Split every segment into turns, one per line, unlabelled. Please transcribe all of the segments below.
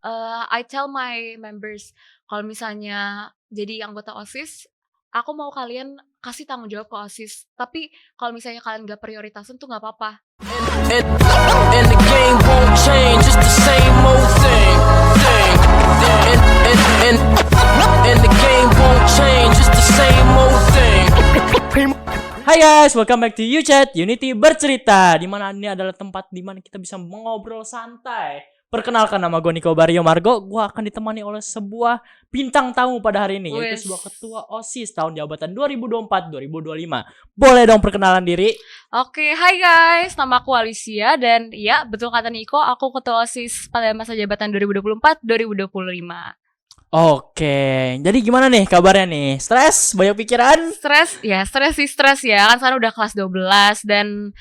I tell my members kalau misalnya jadi anggota OSIS, aku mau kalian kasih tanggung jawab ke OSIS. Tapi kalau misalnya kalian gak prioritasin tuh gak apa-apa.
And the game won't change, it's the same old thing. And the game won't change, it's the same old thing.
Hai guys, welcome back to YouChat Unity Bercerita. Dimana ini adalah tempat dimana kita bisa mengobrol santai. Perkenalkan, nama gue Nico Barrio Margo. Gue akan ditemani oleh sebuah bintang tamu pada hari ini, yaitu sebuah ketua OSIS tahun jabatan 2024-2025. Boleh dong perkenalan diri?
Oke, hai guys, nama aku Alicia. Dan ya, betul kata Nico, aku ketua OSIS pada masa jabatan 2024-2025.
Oke, jadi gimana nih kabarnya nih? Stres? Banyak pikiran?
Stres ya. Kan sekarang udah kelas 12 dan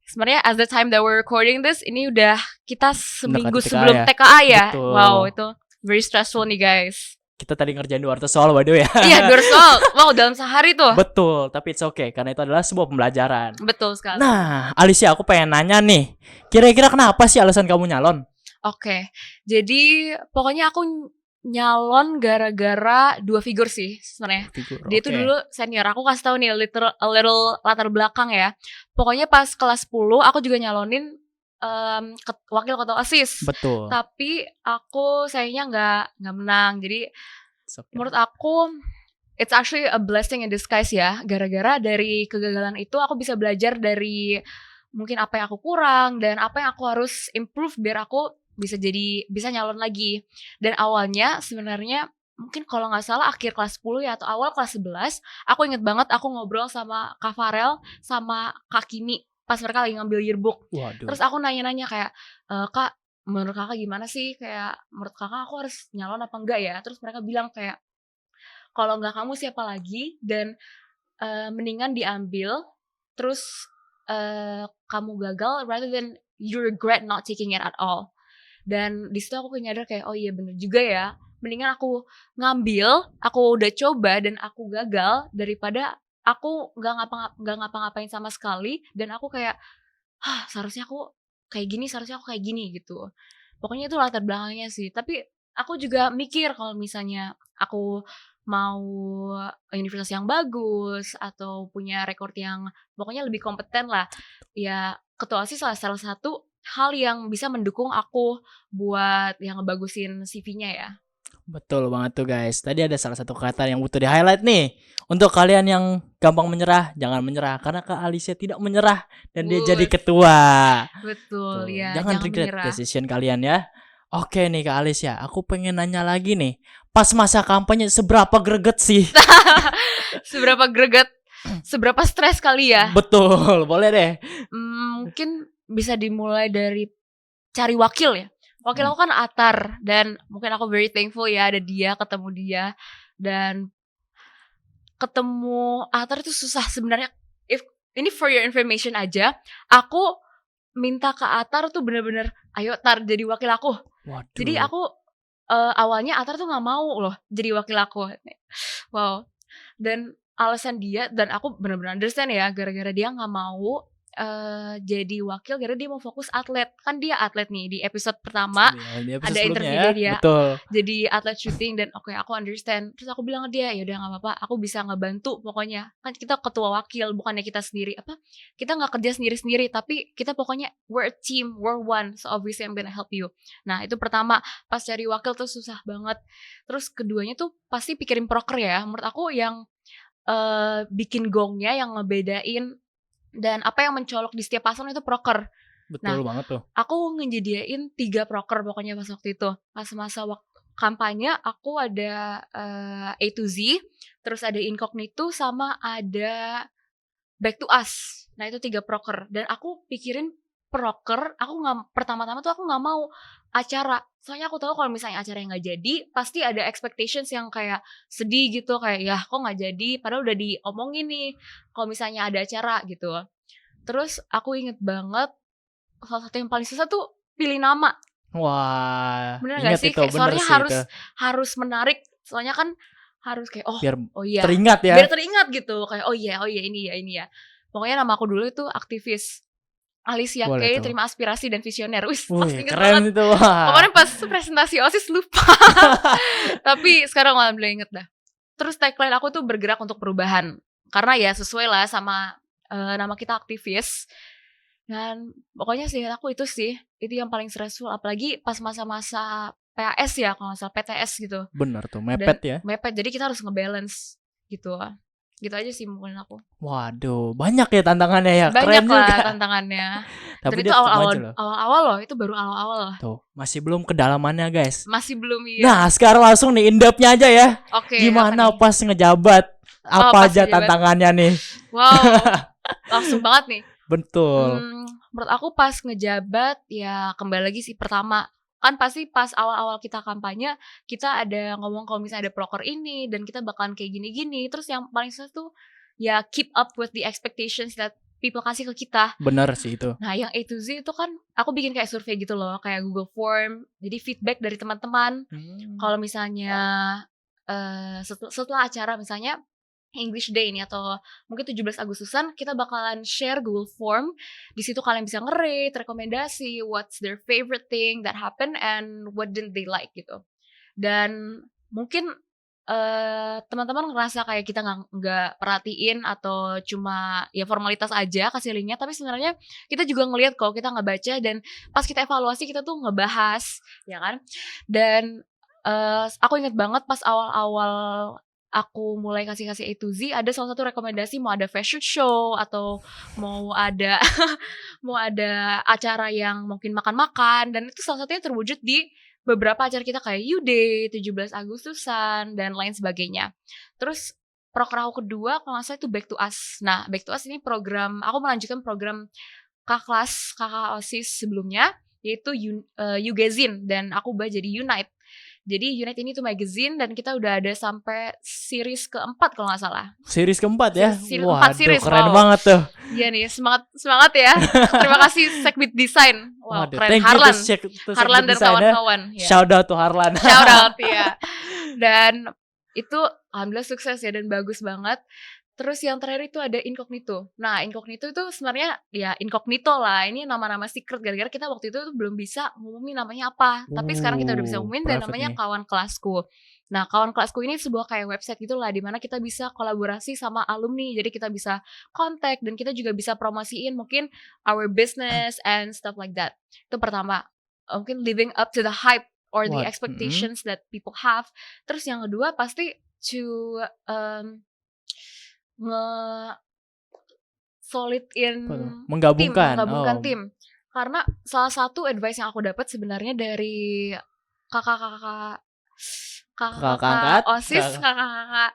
sebenarnya as the time that we're recording this, ini udah kita seminggu sebelum TKA ya.
Betul.
Wow, itu very stressful nih guys.
Kita tadi ngerjain 200 soal by the way ya.
Iya, 200 soal. Wow, dalam sehari tuh.
Betul, tapi it's okay karena itu adalah sebuah pembelajaran.
Betul sekali.
Nah, Alicia, aku pengen nanya nih. Kira-kira kenapa sih alasan kamu nyalon?
Oke, jadi pokoknya aku nyalon gara-gara dua figur sih sebenarnya. Dia itu dulu senior. Aku kasih tahu nih a little latar belakang ya. Pokoknya pas kelas 10 aku juga nyalonin wakil ketua OSIS.
Betul.
Tapi aku sayangnya nggak menang. Jadi menurut aku it's actually a blessing in disguise ya. Gara-gara dari kegagalan itu aku bisa belajar dari mungkin apa yang aku kurang dan apa yang aku harus improve biar aku bisa nyalon lagi. Dan awalnya sebenarnya mungkin kalau nggak salah akhir kelas 10 ya atau awal kelas 11, aku inget banget aku ngobrol sama Kak Farel sama Kak Kimi pas mereka lagi ngambil yearbook.
Waduh.
Terus aku nanya-nanya kayak, Kak, menurut kakak gimana sih? Kayak menurut kakak aku harus nyalon apa enggak ya? Terus mereka bilang kayak, kalau nggak kamu siapa lagi? Dan mendingan diambil, terus kamu gagal rather than you regret not taking it at all. Dan di situ aku nyadar kayak, oh iya bener juga ya, mendingan aku ngambil, aku udah coba dan aku gagal daripada aku nggak ngapa-ngapain sama sekali dan aku kayak, seharusnya aku kayak gini gitu. Pokoknya itu latar belakangnya sih. Tapi aku juga mikir kalau misalnya aku mau universitas yang bagus atau punya rekor yang pokoknya lebih kompeten lah, ya ketua OSIS salah satu hal yang bisa mendukung aku buat yang ngebagusin CV-nya ya.
Betul banget tuh guys. Tadi ada salah satu kata yang butuh di highlight nih. Untuk kalian yang gampang menyerah, jangan menyerah. Karena Kak Alicia tidak menyerah dan dia jadi ketua.
Betul ya.
Jangan regret decision kalian ya. Oke nih Kak Alicia, aku pengen nanya lagi nih. Pas masa kampanye seberapa greget sih?
Seberapa greget? Seberapa stres kali ya?
Betul, boleh deh.
Mungkin bisa dimulai dari cari wakil ya. Wakil aku kan Atar dan mungkin aku very thankful ya ada dia, ketemu dia. Dan ketemu Atar itu susah sebenarnya. Ini for your information aja, aku minta ke Atar tuh bener-bener, ayo Tar jadi wakil aku.
Waduh.
Jadi aku awalnya Atar tuh gak mau loh jadi wakil aku. Wow. Dan alasan dia, dan aku bener-bener understand ya, gara-gara dia gak mau jadi wakil karena dia mau fokus atlet. Kan dia atlet nih di episode pertama ada interview dia.
Betul.
Jadi atlet shooting dan oke, aku understand. Terus aku bilang ke dia, ya udah nggak apa-apa, aku bisa ngebantu pokoknya. Kan kita ketua wakil, bukannya kita sendiri kita nggak kerja sendiri-sendiri, tapi kita pokoknya we're a team, we're one, so obviously I'm gonna help you. Nah itu pertama, pas cari wakil tuh susah banget. Terus keduanya tuh pasti pikirin proker ya. Menurut aku yang bikin gongnya, yang ngebedain dan apa yang mencolok di setiap paslon itu proker.
Betul banget tuh.
Aku ngejadiin 3 proker pokoknya pas waktu itu. Pas masa kampanye aku ada A to Z, terus ada Incognito sama ada Back to Us. Nah itu 3 proker. Dan aku pikirin proker, aku nggak, pertama-tama tuh aku nggak mau acara. Soalnya aku tahu kalau misalnya acara yang nggak jadi, pasti ada expectations yang kayak sedih gitu, kayak ya kok nggak jadi, padahal udah diomongin nih kalau misalnya ada acara gitu. Terus aku inget banget salah satu yang paling susah tuh pilih nama.
Wah,
bener nggak sih? Kayak soalnya harus menarik. Soalnya kan harus kayak
biar
iya,
teringat ya.
Biar teringat gitu, kayak oh iya ini ya. Pokoknya nama aku dulu itu aktivis. Alicia
Boleh
Kay
tuh.
terima aspirasi dan visioner. Wih,
Wih,
inget
keren
banget.
itu. Wah.
Kemarin pas presentasi OSIS lupa. Tapi sekarang alhamdulillah inget dah. Terus tagline aku tuh bergerak untuk perubahan. Karena ya sesuai lah sama nama kita aktivis. Dan pokoknya sih aku itu yang paling stressful. Apalagi pas masa-masa PAS ya, kalau nggak salah PTS gitu.
Bener tuh, mepet ya.
Mepet, jadi kita harus ngebalance gitu. Gitu aja sih mungkin aku.
Waduh, banyak ya tantangannya ya.
Banyak
Keren
lah
juga.
tantangannya.
Tapi
Dan
dia
itu
tetap maju loh.
awal-awal loh, itu baru awal-awal loh.
Tuh, masih belum kedalamannya guys.
Masih belum
Nah, sekarang langsung nih in-depth-nya aja ya.
Oke,
Gimana
apa nih?
pas ngejabat? Apa
pas
aja
ngejabat.
tantangannya nih?
Wow, langsung banget nih.
Betul.
Menurut aku pas ngejabat ya kembali lagi sih pertama kan pasti pas awal-awal kita kampanye kita ada ngomong kalau misalnya ada proker ini dan kita bakalan kayak gini-gini. Terus yang paling susah tuh ya keep up with the expectations that people kasih ke kita.
Bener sih itu.
Nah yang A to Z itu kan aku bikin kayak survei gitu loh, kayak Google Form. Jadi feedback dari teman-teman. Kalau misalnya setelah acara misalnya English Day ini atau mungkin 17 Agustusan kita bakalan share Google Form. Di situ kalian bisa nge-rate, rekomendasi what's their favorite thing that happened and what didn't they like gitu. Dan mungkin teman-teman ngerasa kayak kita nggak perhatiin atau cuma ya formalitas aja kasih linknya, tapi sebenarnya kita juga ngelihat kok kita nggak baca dan pas kita evaluasi kita tuh ngebahas ya kan. Dan aku ingat banget pas awal-awal aku mulai kasih A to Z ada salah satu rekomendasi mau ada fashion show atau mau ada mau ada acara yang mungkin makan-makan, dan itu salah satunya terwujud di beberapa acara kita kayak U-Day, 17 Agustusan dan lain sebagainya. Terus proker aku kedua kalau nggak salah itu Back to Us. Nah Back to Us ini program, aku melanjutkan program kakak OSIS sebelumnya yaitu Ugazine dan aku ubah jadi Unite. Jadi Unite ini tuh magazine dan kita udah ada sampai series keempat kalau nggak salah.
Series keempat ya?
Waduh, series,
keren banget tuh.
Iya nih, semangat ya. Terima kasih Segbit Design. Wow, keren. Harlan dan kawan-kawan.
Ya. Shout out to Harlan.
Shout out ya. Dan itu alhamdulillah sukses ya dan bagus banget. Terus yang terakhir itu ada Incognito. Nah, Incognito itu sebenarnya ya incognito lah. Ini nama-nama secret gara-gara kita waktu itu tuh belum bisa ngumumin namanya apa. Tapi sekarang kita udah bisa ngumumin dan namanya Kawan Kelasku. Nah, Kawan Kelasku ini sebuah kayak website gitu lah, dimana kita bisa kolaborasi sama alumni. Jadi kita bisa kontak dan kita juga bisa promosiin mungkin our business and stuff like that. Itu pertama. Mungkin living up to the hype or the expectations that people have. Terus yang kedua pasti to
menggabungkan
tim. Karena salah satu advice yang aku dapat sebenarnya dari kakak OSIS, kakak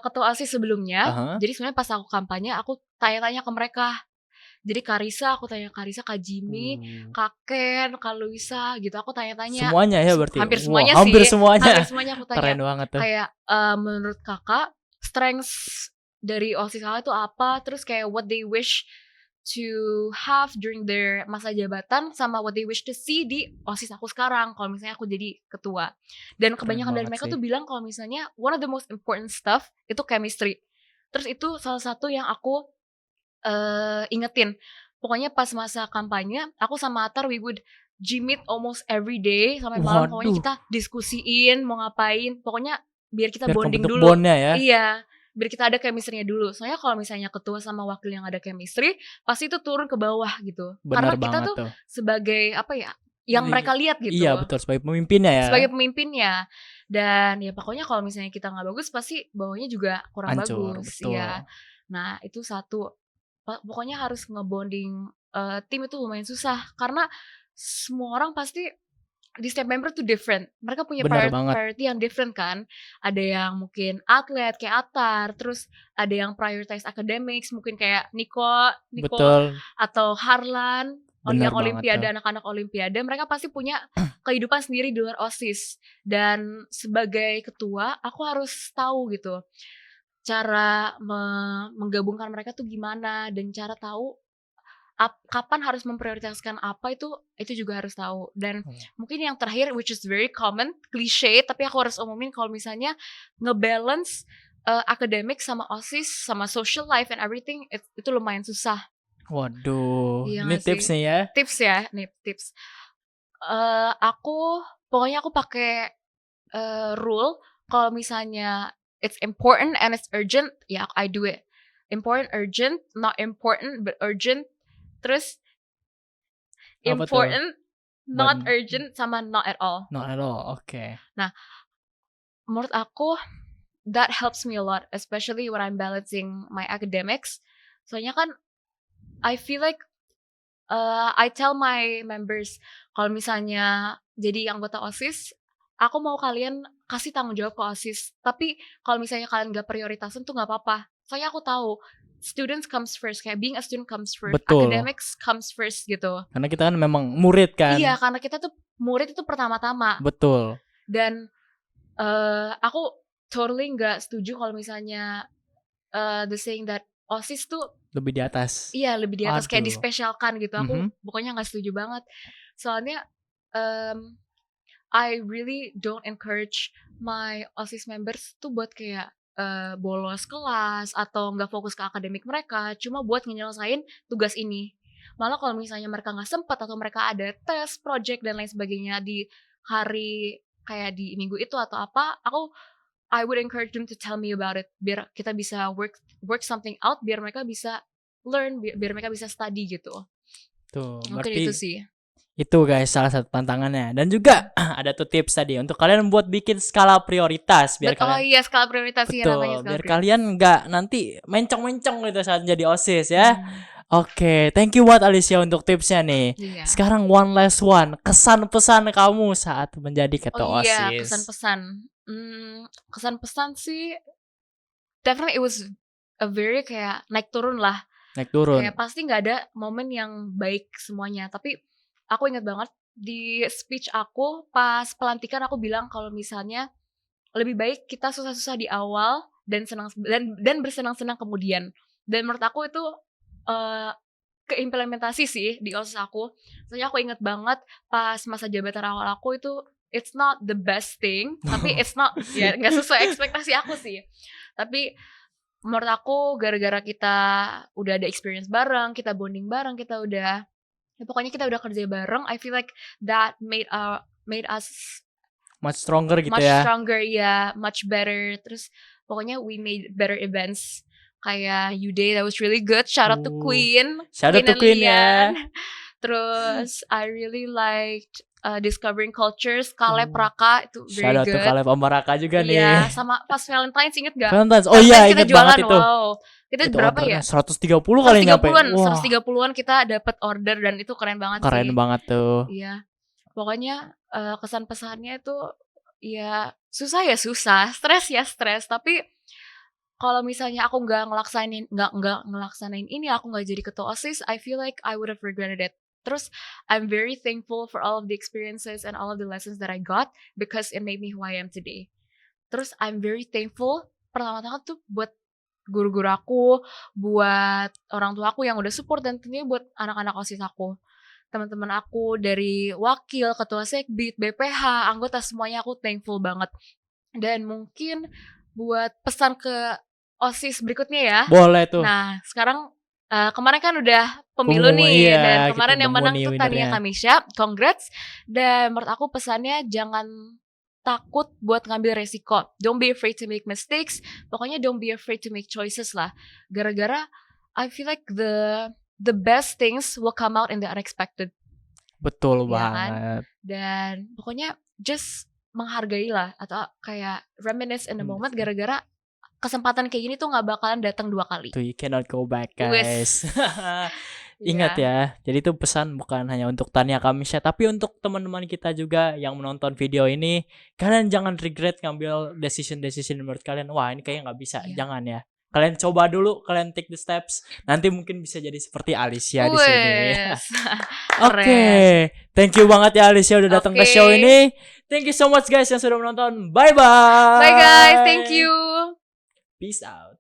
ketua OSIS sebelumnya. Jadi sebenarnya pas aku kampanye aku tanya-tanya ke mereka. Jadi Karisa, aku tanya Karisa, Kak Jimmy, Kak Ken, Kak Luisa gitu. Aku tanya-tanya.
Semuanya ya berarti.
Hampir semuanya sih.
Hampir semuanya
aku tanya.
Keren banget tuh.
Kayak menurut kakak strengths dari OSIS kakak itu apa, terus kayak what they wish to have during their masa jabatan sama what they wish to see di OSIS aku sekarang kalau misalnya aku jadi ketua. Dan kebanyakan dari mereka tuh bilang kalau misalnya one of the most important stuff itu chemistry. Terus itu salah satu yang aku ingetin. Pokoknya pas masa kampanye aku sama Atar we would gym it almost every day sampai malam. Pokoknya kita diskusiin mau ngapain. Pokoknya biar kita bonding dulu.
Bondnya ya.
Iya, biar kita ada chemistry-nya dulu. Soalnya kalau misalnya ketua sama wakil yang ada chemistry, pasti itu turun ke bawah gitu.
Benar
karena kita tuh sebagai apa ya, yang mereka lihat gitu.
Iya betul, sebagai pemimpinnya ya.
Sebagai pemimpinnya. Dan ya pokoknya kalau misalnya kita nggak bagus, pasti bawahnya juga kurang
hancur,
bagus.
Betul.
Ya. Nah itu satu. Pokoknya harus ngebonding tim itu lumayan susah. Karena semua orang pasti di setiap member tuh different. Mereka punya priority yang different kan. Ada yang mungkin atlet kayak Atar, terus ada yang prioritize academics mungkin kayak Niko atau Harlan, yang olimpiade, anak-anak olimpiade. Mereka pasti punya kehidupan sendiri di luar OSIS. Dan sebagai ketua, aku harus tahu gitu cara menggabungkan mereka tuh gimana, dan cara tahu kapan harus memprioritaskan apa itu juga harus tahu. Dan mungkin yang terakhir which is very common, cliche, tapi aku harus umumin kalau misalnya ngebalance academic sama OSIS sama social life and everything itu lumayan susah.
Waduh,
Iya
ini
nggak sih?
tips nih ya.
Tips ya, nih tips. Aku pokoknya aku pakai rule kalau misalnya it's important and it's urgent, ya I do it. Important, urgent, not important but urgent. Terus
Apa tuh?
important, not
Ban
urgent, sama not at all.
Not at all, oke.
Nah, menurut aku that helps me a lot, especially when I'm balancing my academics. Soalnya kan I feel like I tell my members kalau misalnya jadi anggota OSIS, aku mau kalian kasih tanggung jawab ke OSIS. Tapi kalau misalnya kalian gak prioritasin tuh gak apa-apa. Soalnya aku tahu students comes first, kayak being a student comes first,
Betul.
academics comes first gitu.
Karena kita kan memang murid kan.
Iya, karena kita tuh murid itu pertama-tama.
Betul.
Dan aku totally gak setuju kalau misalnya the saying that OSIS tuh
Lebih di atas.
iya lebih di atas, kayak
Aduh.
dispesialkan gitu. Aku pokoknya gak setuju banget. Soalnya I really don't encourage my OSIS members tuh buat kayak bolos kelas atau gak fokus ke akademik mereka, cuma buat nyelesain tugas ini. Malah kalau misalnya mereka gak sempat atau mereka ada tes, project dan lain sebagainya di hari kayak di minggu itu atau apa, I would encourage them to tell me about it biar kita bisa work something out, biar mereka bisa learn, biar mereka bisa study gitu.
Tuh,
Mungkin
berarti
itu sih.
itu guys salah satu tantangannya. Dan juga ada tuh tips tadi untuk kalian buat bikin skala prioritas biar
Oh
kalian
iya, skala prioritas sih namanya, skala
biar
prioritas.
kalian nggak nanti mencong-mencong gitu saat jadi OSIS ya. Oke, thank you buat Alicia untuk tipsnya nih.
Iya.
Sekarang one last one, kesan pesan kamu saat menjadi ketua
Oh iya,
OSIS.
kesan-pesan. Kesan-pesan sih definitely it was a very kayak naik turun lah.
Naik turun.
Kayak pasti nggak ada momen yang baik semuanya. Tapi aku ingat banget di speech aku pas pelantikan aku bilang kalau misalnya lebih baik kita susah-susah di awal dan senang dan bersenang-senang kemudian. Dan menurut aku itu keimplementasi sih di OSIS aku. Soalnya aku inget banget pas masa jabatan awal aku itu it's not the best thing, tapi it's not ya nggak sesuai ekspektasi aku sih. Tapi menurut aku gara-gara kita udah ada experience bareng, kita bonding bareng, kita udah pokoknya kita udah kerja bareng, I feel like that made us
much stronger gitu
much
ya.
stronger, ya, much better. Terus pokoknya we made better events. Kayak U-Day, that was really good. Shout out to Queen.
Shout out to
and
Queen
Lian.
ya.
Terus I really liked Discovering Cultures, Kaleb Raka itu very
Shout out
good.
to Kaleb sama Raka juga nih.
Iya, sama pas Valentine's inget gak?
Valentine's. Oh iya, inget banget itu.
Wow. Kita
itu
berapa ya?
130 kali nyampe.
130-an kita dapat order dan itu keren banget sih.
Keren banget tuh.
Iya. Pokoknya kesan pesannya itu ya susah, stres ya stres, tapi kalau misalnya aku nggak ngelaksanain ini, aku nggak jadi ketua OSIS, I feel like I would have regretted it. Terus I'm very thankful for all of the experiences and all of the lessons that I got because it made me who I am today. Terus I'm very thankful pertama-tama tuh buat guru-guru aku, buat orang tua aku yang udah support, dan tentunya buat anak-anak OSIS aku. Teman-teman aku dari wakil, ketua sekbid, BPH, anggota, semuanya aku thankful banget. Dan mungkin buat pesan ke OSIS berikutnya ya.
Boleh tuh.
Nah, sekarang kemarin kan udah pemilu nih,
iya,
dan kemarin yang menang tuh Tania
winnernya.
Kamisya, congrats. Dan menurut aku pesannya jangan takut buat ngambil resiko. Don't be afraid to make mistakes. Pokoknya don't be afraid to make choices lah. Gara-gara I feel like the best things will come out in the unexpected.
Betul
Ya kan?
banget.
Dan pokoknya just menghargai lah, atau kayak reminisce in the moment, gara-gara kesempatan kayak gini tuh gak bakalan datang 2 kali.
Tuh, you cannot go back guys. Ingat
Yeah.
ya, jadi itu pesan bukan hanya untuk Tania Kamisya, tapi untuk teman-teman kita juga yang menonton video ini. Kalian jangan regret ngambil decision menurut kalian, wah ini kayaknya gak bisa.
Yeah.
Jangan ya. Kalian coba dulu, kalian take the steps. Nanti mungkin bisa jadi seperti Alicia di sini. Oke, thank you banget ya Alicia udah datang ke show ini. Thank you so much guys yang sudah menonton. Bye bye.
Bye guys, thank you.
Peace out.